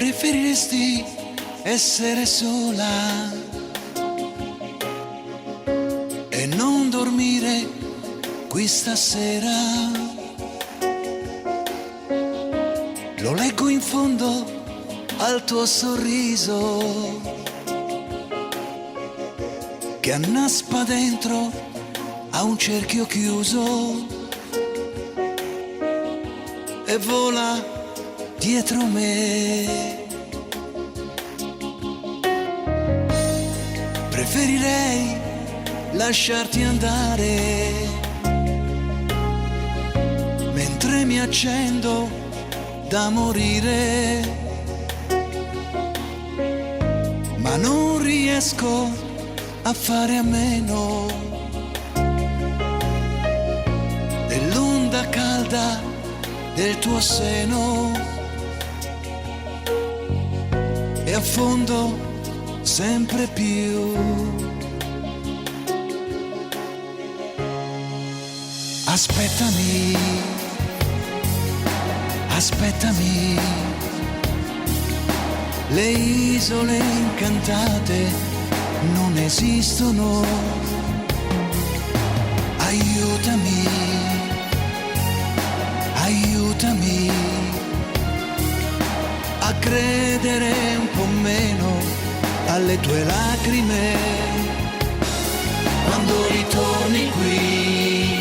Preferiresti essere sola e non dormire qui stasera? Lo leggo in fondo al tuo sorriso che annaspa dentro a un cerchio chiuso e vola dietro me. Preferirei lasciarti andare mentre mi accendo da morire, ma non riesco a fare a meno dell'onda calda del tuo seno e affondo sempre più. Aspettami, aspettami, le isole incantate non esistono. Aiutami, aiutami a credere un po' meno alle tue lacrime quando ritorni qui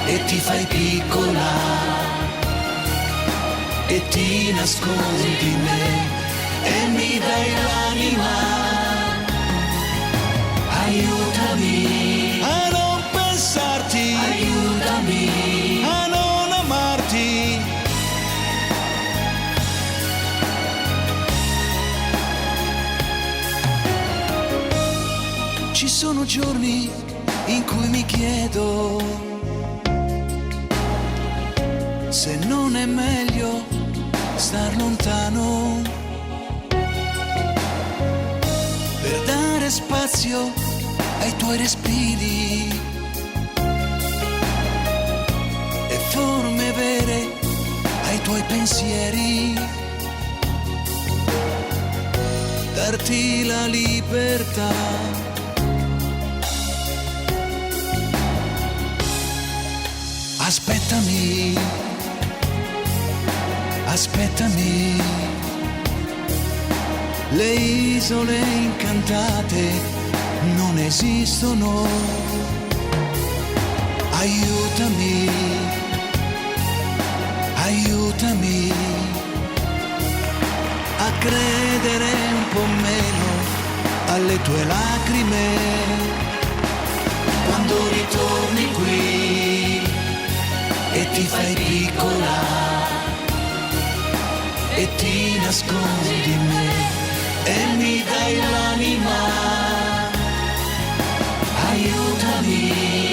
e ti fai piccola e ti nascondi di me e mi dai l'anima. Aiutami a non pensarti, aiutami a non amarti. Ci sono giorni in cui mi chiedo se non è meglio star lontano per dare spazio ai tuoi respiri e forme vere ai tuoi pensieri, darti la libertà. Aspettami, aspettami, le isole incantate non esistono. Aiutami, aiutami a credere un po' meno alle tue lacrime quando ritorni qui e ti fai piccola e ti nascondi di me e mi dai l'anima. Aiutami